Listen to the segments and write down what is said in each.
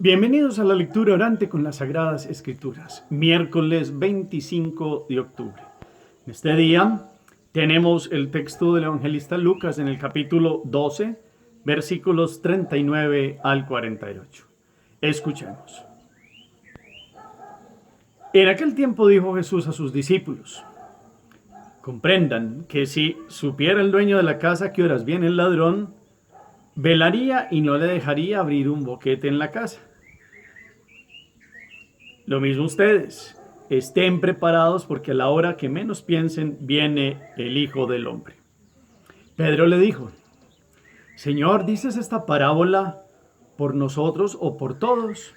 Bienvenidos a la lectura orante con las Sagradas Escrituras, miércoles 25 de octubre. En este día tenemos el texto del evangelista Lucas en el capítulo 12, versículos 39 al 48. Escuchemos. En aquel tiempo dijo Jesús a sus discípulos: comprendan que si supiera el dueño de la casa a qué horas viene el ladrón, velaría y no le dejaría abrir un boquete en la casa. Lo mismo ustedes, estén preparados porque a la hora que menos piensen viene el Hijo del Hombre. Pedro le dijo: Señor, ¿dices esta parábola por nosotros o por todos?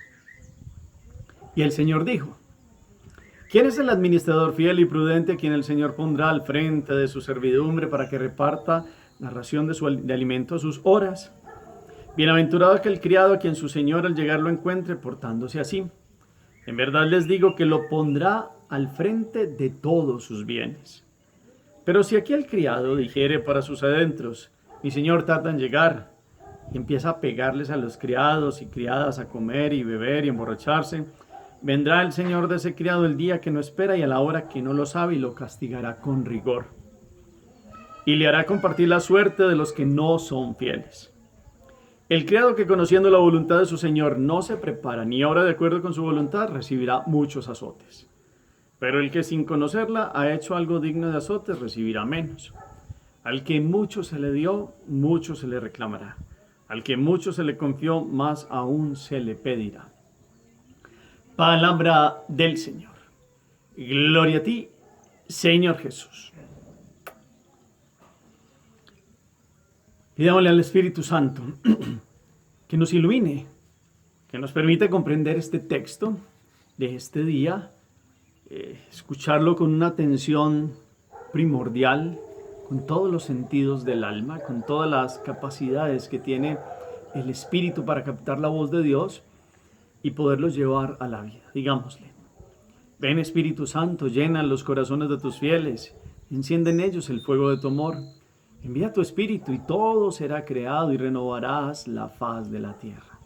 Y el Señor dijo: ¿quién es el administrador fiel y prudente a quien el Señor pondrá al frente de su servidumbre para que reparta la ración de alimento a sus horas? Bienaventurado aquel criado a quien su Señor al llegar lo encuentre portándose así. En verdad les digo que lo pondrá al frente de todos sus bienes. Pero si aquel criado dijere para sus adentros: mi señor tarda en llegar, y empieza a pegarles a los criados y criadas a comer y beber y emborracharse, vendrá el señor de ese criado el día que no espera y a la hora que no lo sabe, y lo castigará con rigor. Y le hará compartir la suerte de los que no son fieles. El criado que, conociendo la voluntad de su señor, no se prepara ni obra de acuerdo con su voluntad, recibirá muchos azotes. Pero el que sin conocerla ha hecho algo digno de azotes, recibirá menos. Al que mucho se le dio, mucho se le reclamará. Al que mucho se le confió, más aún se le pedirá. Palabra del Señor. Gloria a ti, Señor Jesús. Pidámosle al Espíritu Santo que nos ilumine, que nos permita comprender este texto de este día, escucharlo con una atención primordial, con todos los sentidos del alma, con todas las capacidades que tiene el Espíritu para captar la voz de Dios y poderlos llevar a la vida. Digámosle: ven Espíritu Santo, llena los corazones de tus fieles, enciende en ellos el fuego de tu amor. Envía tu Espíritu y todo será creado y renovarás la faz de la tierra.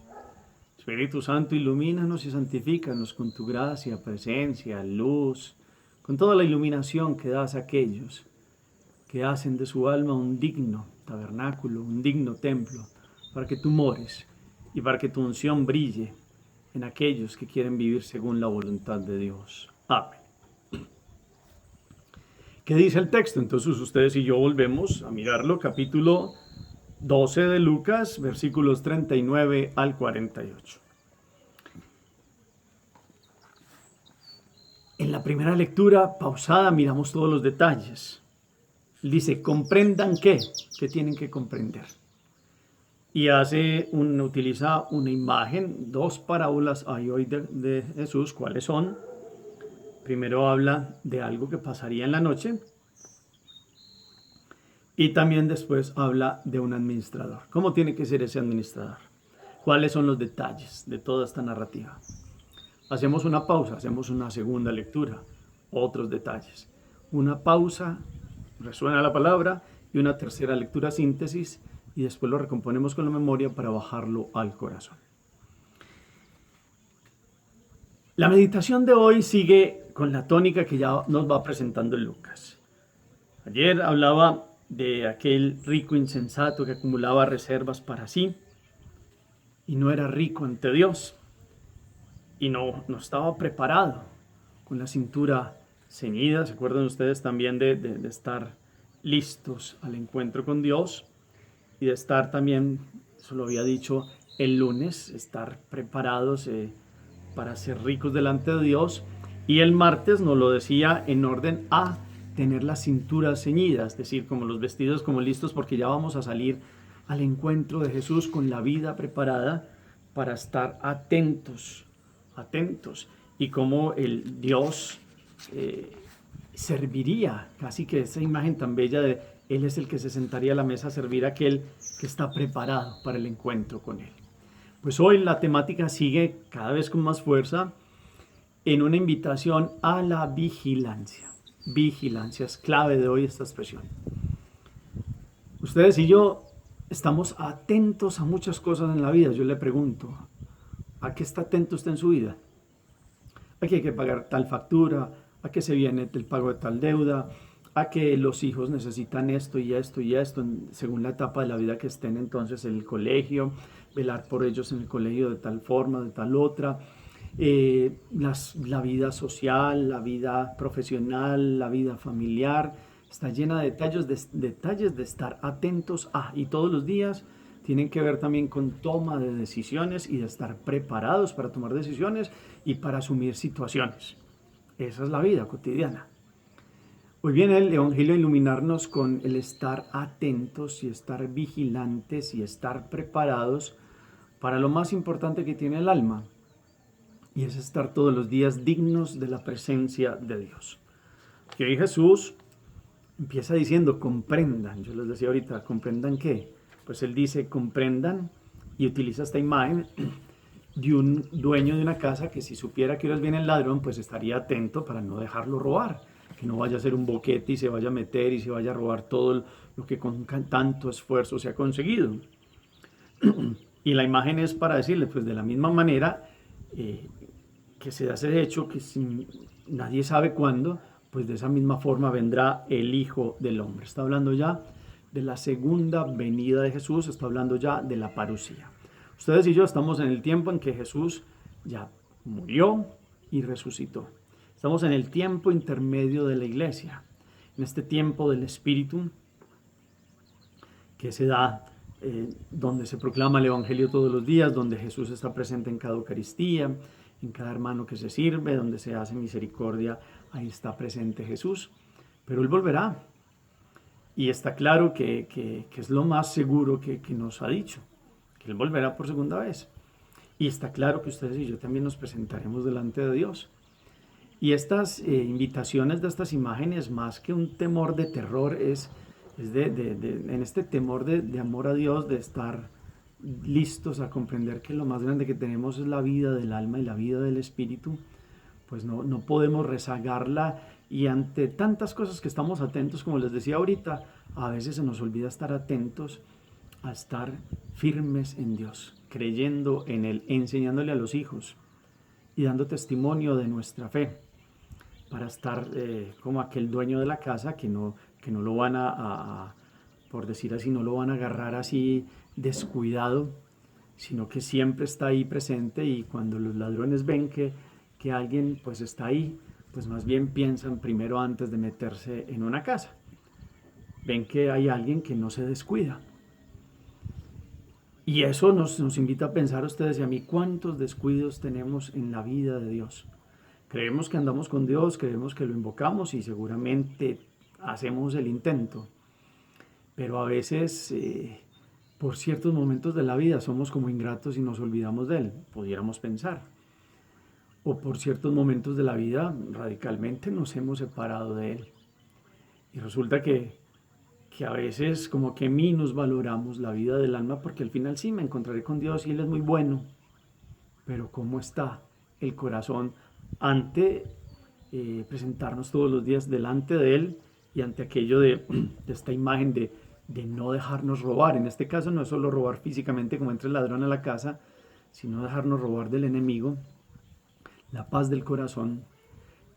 Espíritu Santo, ilumínanos y santifícanos con tu gracia, presencia, luz, con toda la iluminación que das a aquellos que hacen de su alma un digno tabernáculo, un digno templo, para que tú mores y para que tu unción brille en aquellos que quieren vivir según la voluntad de Dios. Amén. ¿Qué dice el texto? Entonces ustedes y yo volvemos a mirarlo, capítulo 12 de Lucas, versículos 39 al 48. En la primera lectura pausada miramos todos los detalles. Él dice: comprendan qué tienen que comprender. Y utiliza una imagen, dos parábolas hay hoy de Jesús. ¿Cuáles son? Primero habla de algo que pasaría en la noche y también después habla de un administrador. ¿Cómo tiene que ser ese administrador? ¿Cuáles son los detalles de toda esta narrativa? Hacemos una pausa, hacemos una segunda lectura, otros detalles. Una pausa, resuena la palabra, y una tercera lectura, síntesis, y después lo recomponemos con la memoria para bajarlo al corazón. La meditación de hoy sigue con la tónica que ya nos va presentando Lucas. Ayer hablaba de aquel rico insensato que acumulaba reservas para sí y no era rico ante Dios y no estaba preparado, con la cintura ceñida. ¿Se acuerdan ustedes también de estar listos al encuentro con Dios y de estar también, eso lo había dicho el lunes, estar preparados para ser ricos delante de Dios? Y el martes nos lo decía en orden a tener la cintura ceñida, es decir, como los vestidos como listos, porque ya vamos a salir al encuentro de Jesús con la vida preparada para estar atentos, y como el Dios serviría, casi que esa imagen tan bella de Él es el que se sentaría a la mesa a servir a aquel que está preparado para el encuentro con Él. Pues hoy la temática sigue cada vez con más fuerza en una invitación a la vigilancia. Vigilancia es clave de hoy esta expresión. Ustedes y yo estamos atentos a muchas cosas en la vida. Yo le pregunto, ¿A qué está atento usted en su vida? A que hay que pagar tal factura, a que se viene el pago de tal deuda, a que los hijos necesitan esto y esto y esto, según la etapa de la vida que estén entonces en el colegio, velar por ellos en el colegio de tal forma, de tal otra, la vida social, la vida profesional, la vida familiar, está llena de detalles de estar atentos a, y todos los días tienen que ver también con toma de decisiones y de estar preparados para tomar decisiones y para asumir situaciones. Esa es la vida cotidiana. Hoy viene el Evangelio a iluminarnos con el estar atentos y estar vigilantes y estar preparados para lo más importante que tiene el alma, y es estar todos los días dignos de la presencia de Dios. Y hoy Jesús empieza diciendo, comprendan. Yo les decía ahorita, ¿comprendan qué? Pues él dice, comprendan, y utiliza esta imagen de un dueño de una casa que si supiera que hoy viene el ladrón, pues estaría atento para no dejarlo robar, que no vaya a ser un boquete y se vaya a meter y se vaya a robar todo lo que con tanto esfuerzo se ha conseguido. Y la imagen es para decirle, pues de la misma manera que se da ese hecho, que nadie sabe cuándo, pues de esa misma forma vendrá el Hijo del Hombre. Está hablando ya de la segunda venida de Jesús, está hablando ya de la parusía. Ustedes y yo estamos en el tiempo en que Jesús ya murió y resucitó. Estamos en el tiempo intermedio de la iglesia, en este tiempo del Espíritu que se da, donde se proclama el Evangelio todos los días, donde Jesús está presente en cada Eucaristía, en cada hermano que se sirve, donde se hace misericordia, ahí está presente Jesús. Pero Él volverá. Y está claro que es lo más seguro que nos ha dicho, que Él volverá por segunda vez. Y está claro que ustedes y yo también nos presentaremos delante de Dios. Y estas invitaciones de estas imágenes, más que un temor de terror, es en este temor de amor a Dios, de estar listos a comprender que lo más grande que tenemos es la vida del alma y la vida del espíritu, pues no podemos rezagarla, y ante tantas cosas que estamos atentos, como les decía ahorita, a veces se nos olvida estar atentos a estar firmes en Dios, creyendo en Él, enseñándole a los hijos y dando testimonio de nuestra fe, para estar como aquel dueño de la casa que no lo van por decir así, no lo van a agarrar así descuidado, sino que siempre está ahí presente, y cuando los ladrones ven que alguien pues está ahí, pues más bien piensan primero antes de meterse en una casa. Ven que hay alguien que no se descuida. Y eso nos invita a pensar, a ustedes y a mí, cuántos descuidos tenemos en la vida de Dios. Creemos que andamos con Dios, creemos que lo invocamos y seguramente hacemos el intento, pero a veces por ciertos momentos de la vida somos como ingratos y nos olvidamos de Él, pudiéramos pensar. O por ciertos momentos de la vida radicalmente nos hemos separado de Él. Y resulta que a veces como que menos valoramos la vida del alma, porque al final sí me encontraré con Dios y Él es muy bueno, pero ¿cómo está el corazón ante presentarnos todos los días delante de Él y ante aquello de esta imagen de no dejarnos robar? En este caso no es solo robar físicamente como entra el ladrón a la casa, sino dejarnos robar del enemigo la paz del corazón,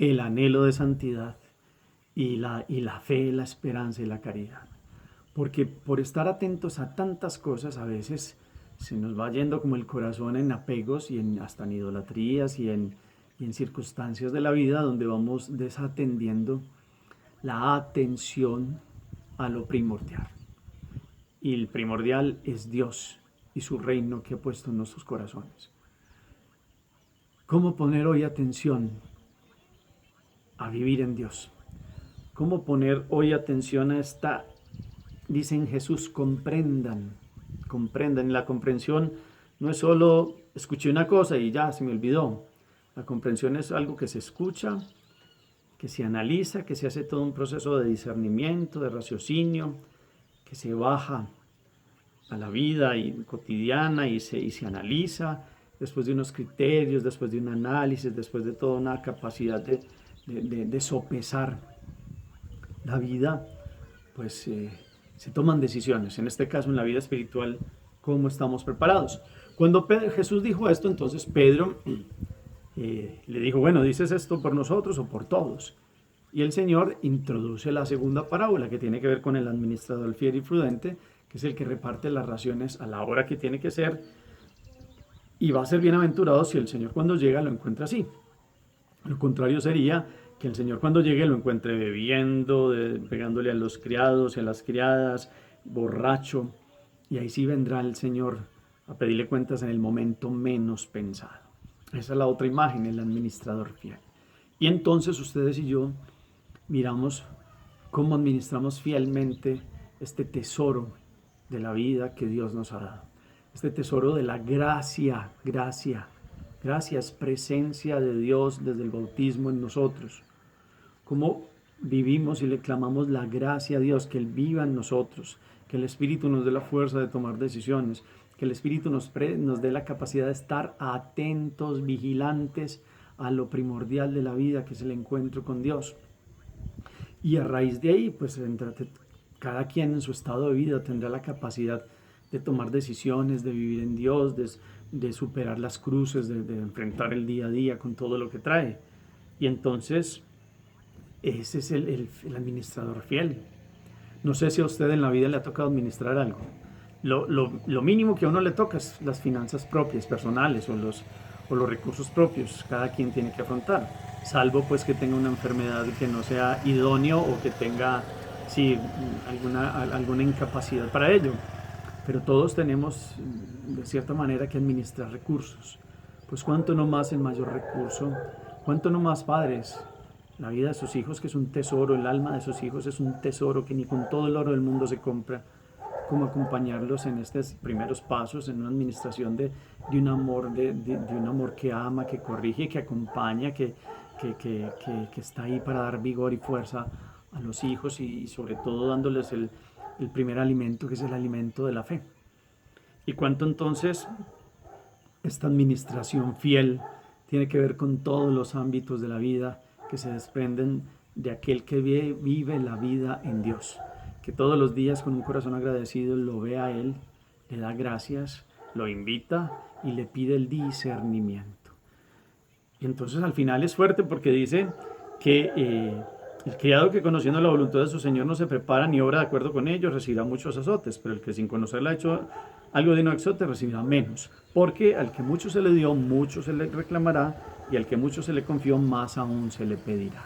el anhelo de santidad y la fe, la esperanza y la caridad. Porque por estar atentos a tantas cosas a veces se nos va yendo como el corazón en apegos y hasta en idolatrías y en circunstancias de la vida donde vamos desatendiendo la atención a lo primordial. Y el primordial es Dios y su reino que ha puesto en nuestros corazones. ¿Cómo poner hoy atención a vivir en Dios? ¿Cómo poner hoy atención a esta, dicen Jesús, comprendan? Comprendan. Y la comprensión no es solo escuché una cosa y ya se me olvidó. La comprensión es algo que se escucha, que se analiza, que se hace todo un proceso de discernimiento, de raciocinio, que se baja a la vida cotidiana y se analiza después de unos criterios, después de un análisis, después de toda una capacidad de sopesar la vida, pues se toman decisiones. En este caso, en la vida espiritual, ¿cómo estamos preparados? Cuando Jesús dijo esto, entonces Pedro le dijo, bueno, ¿dices esto por nosotros o por todos? Y el Señor introduce la segunda parábola que tiene que ver con el administrador fiel y prudente, que es el que reparte las raciones a la hora que tiene que ser, y va a ser bienaventurado si el Señor cuando llega lo encuentra así. Lo contrario sería que el Señor cuando llegue lo encuentre bebiendo, pegándole a los criados y a las criadas, borracho, y ahí sí vendrá el Señor a pedirle cuentas en el momento menos pensado. Esa es la otra imagen, el administrador fiel. Y entonces ustedes y yo miramos cómo administramos fielmente este tesoro de la vida que Dios nos ha dado. Este tesoro de la gracia, gracias, presencia de Dios desde el bautismo en nosotros. Cómo vivimos y le clamamos la gracia a Dios, que Él viva en nosotros, que el Espíritu nos dé la fuerza de tomar decisiones, que el Espíritu nos dé la capacidad de estar atentos, vigilantes a lo primordial de la vida, que es el encuentro con Dios. Y a raíz de ahí, pues cada quien en su estado de vida tendrá la capacidad de tomar decisiones, de vivir en Dios, de superar las cruces, de enfrentar el día a día con todo lo que trae. Y entonces, ese es el administrador fiel. No sé si a usted en la vida le ha tocado administrar algo. Lo mínimo que a uno le toca es las finanzas propias, personales, o los recursos propios. Cada quien tiene que afrontar, salvo pues que tenga una enfermedad que no sea idóneo o que tenga alguna incapacidad para ello. Pero todos tenemos de cierta manera que administrar recursos. Pues cuánto no más el mayor recurso, cuánto no más padres. La vida de sus hijos, que es un tesoro, el alma de sus hijos es un tesoro que ni con todo el oro del mundo se compra. Cómo acompañarlos en estos primeros pasos, en una administración de un amor, de un amor que ama, que corrige, que acompaña, que está ahí para dar vigor y fuerza a los hijos y sobre todo dándoles el primer alimento, que es el alimento de la fe. Y cuánto entonces esta administración fiel tiene que ver con todos los ámbitos de la vida que se desprenden de aquel que vive la vida en Dios, que todos los días con un corazón agradecido lo ve a Él, le da gracias, lo invita y le pide el discernimiento. Y entonces al final es fuerte porque dice que el criado que conociendo la voluntad de su Señor no se prepara ni obra de acuerdo con ellos recibirá muchos azotes, pero el que sin conocerla ha hecho algo de no azote recibirá menos, porque al que mucho se le dio, mucho se le reclamará, y al que mucho se le confió, más aún se le pedirá.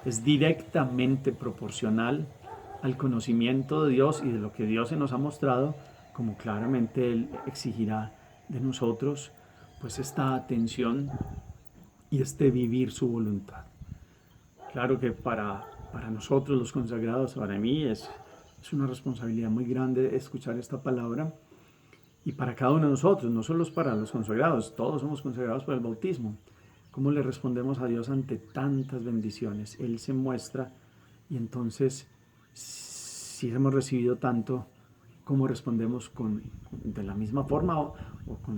Es directamente proporcional al conocimiento de Dios y de lo que Dios se nos ha mostrado, como claramente Él exigirá de nosotros, pues esta atención y este vivir su voluntad. Claro que para nosotros los consagrados, para mí es una responsabilidad muy grande escuchar esta palabra, y para cada uno de nosotros, no solo para los consagrados, todos somos consagrados por el bautismo. ¿Cómo le respondemos a Dios ante tantas bendiciones? Él se muestra y entonces, si hemos recibido tanto, ¿cómo respondemos de la misma forma o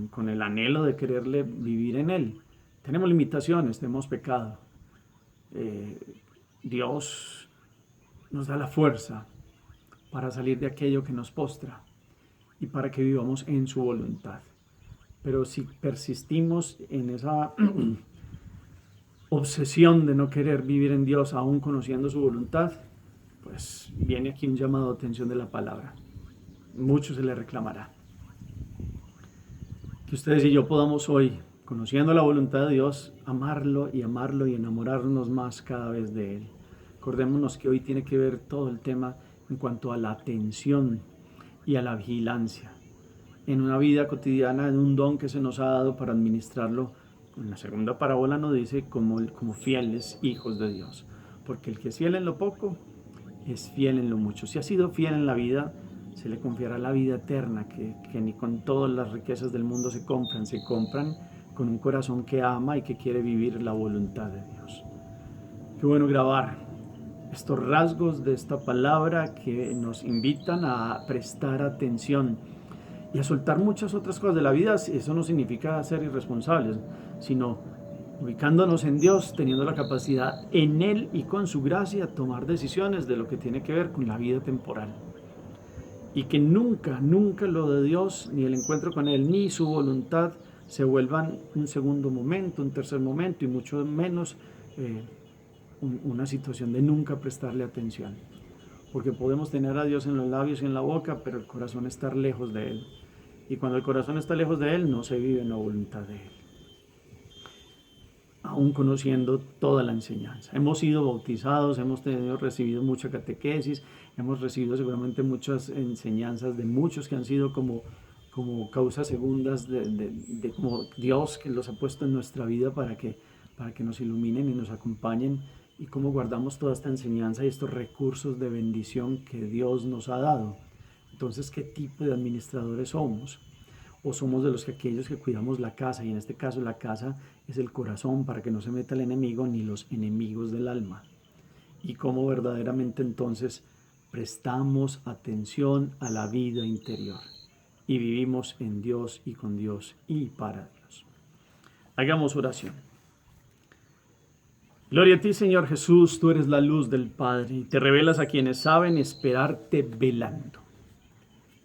con el anhelo de quererle vivir en Él? Tenemos limitaciones, tenemos pecado. Dios nos da la fuerza para salir de aquello que nos postra y para que vivamos en su voluntad. Pero si persistimos en esa obsesión de no querer vivir en Dios aún conociendo su voluntad, pues viene aquí un llamado de atención de la palabra. Mucho se le reclamará. Que ustedes y yo podamos hoy, conociendo la voluntad de Dios, amarlo y enamorarnos más cada vez de Él. Acordémonos que hoy tiene que ver todo el tema en cuanto a la atención y a la vigilancia en una vida cotidiana, en un don que se nos ha dado para administrarlo. En la segunda parábola nos dice como fieles hijos de Dios, porque el que es fiel en lo poco es fiel en lo mucho. Si ha sido fiel en la vida, se le confiará la vida eterna, que ni con todas las riquezas del mundo se compran con un corazón que ama y que quiere vivir la voluntad de Dios. Qué bueno grabar estos rasgos de esta palabra que nos invitan a prestar atención y a soltar muchas otras cosas de la vida. Eso no significa ser irresponsables, sino ubicándonos en Dios, teniendo la capacidad en Él y con su gracia tomar decisiones de lo que tiene que ver con la vida temporal. y que nunca, nunca lo de Dios, ni el encuentro con Él, ni su voluntad se vuelvan un segundo momento, un tercer momento y mucho menos una situación de nunca prestarle atención. Porque podemos tener a Dios en los labios y en la boca, pero el corazón estar lejos de Él. Y cuando el corazón está lejos de Él, no se vive en la voluntad de Él. Aún conociendo toda la enseñanza. Hemos sido bautizados, hemos recibido mucha catequesis, hemos recibido seguramente muchas enseñanzas de muchos que han sido como causas segundas de como Dios que los ha puesto en nuestra vida para que nos iluminen y nos acompañen, y cómo guardamos toda esta enseñanza y estos recursos de bendición que Dios nos ha dado. Entonces, ¿qué tipo de administradores somos? ¿O somos de los que aquellos que cuidamos la casa? Y en este caso la casa es el corazón, para que no se meta el enemigo ni los enemigos del alma. Y cómo verdaderamente entonces prestamos atención a la vida interior y vivimos en Dios y con Dios y para Dios. Hagamos oración. Gloria a ti, Señor Jesús, tú eres la luz del Padre y te revelas a quienes saben esperarte velando.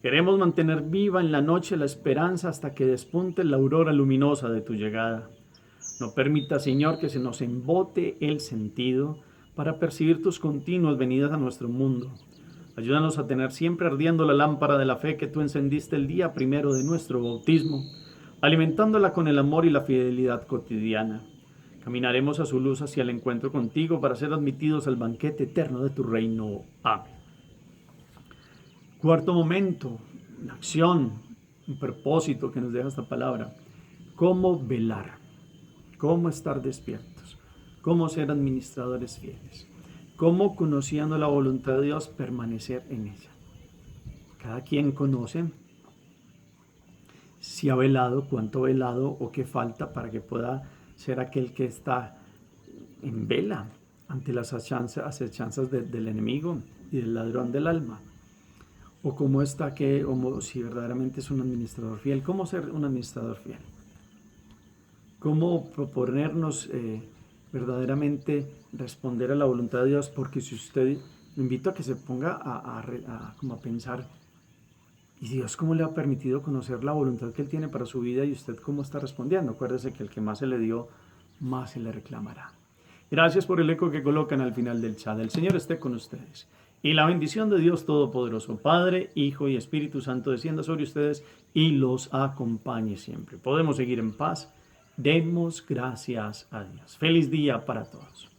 Queremos mantener viva en la noche la esperanza hasta que despunte la aurora luminosa de tu llegada. No permita, Señor, que se nos embote el sentido para percibir tus continuas venidas a nuestro mundo. Ayúdanos a tener siempre ardiendo la lámpara de la fe que tú encendiste el día primero de nuestro bautismo, alimentándola con el amor y la fidelidad cotidiana. Caminaremos a su luz hacia el encuentro contigo para ser admitidos al banquete eterno de tu reino. Amén. Cuarto momento, una acción, un propósito que nos deja esta palabra. ¿Cómo velar? ¿Cómo estar despiertos? ¿Cómo ser administradores fieles? ¿Cómo, conociendo la voluntad de Dios, permanecer en ella? Cada quien conoce si ha velado, cuánto ha velado o qué falta para que pueda ser aquel que está en vela ante las acechanzas del enemigo y del ladrón del alma. O cómo está si verdaderamente es un administrador fiel. ¿Cómo ser un administrador fiel? ¿Cómo proponernos verdaderamente responder a la voluntad de Dios? Porque si usted, lo invito a que se ponga como a pensar, ¿y Dios cómo le ha permitido conocer la voluntad que Él tiene para su vida y usted cómo está respondiendo? Acuérdese que el que más se le dio, más se le reclamará. Gracias por el eco que colocan al final del chat. El Señor esté con ustedes. Y la bendición de Dios Todopoderoso, Padre, Hijo y Espíritu Santo, descienda sobre ustedes y los acompañe siempre. Podemos seguir en paz. Demos gracias a Dios. Feliz día para todos.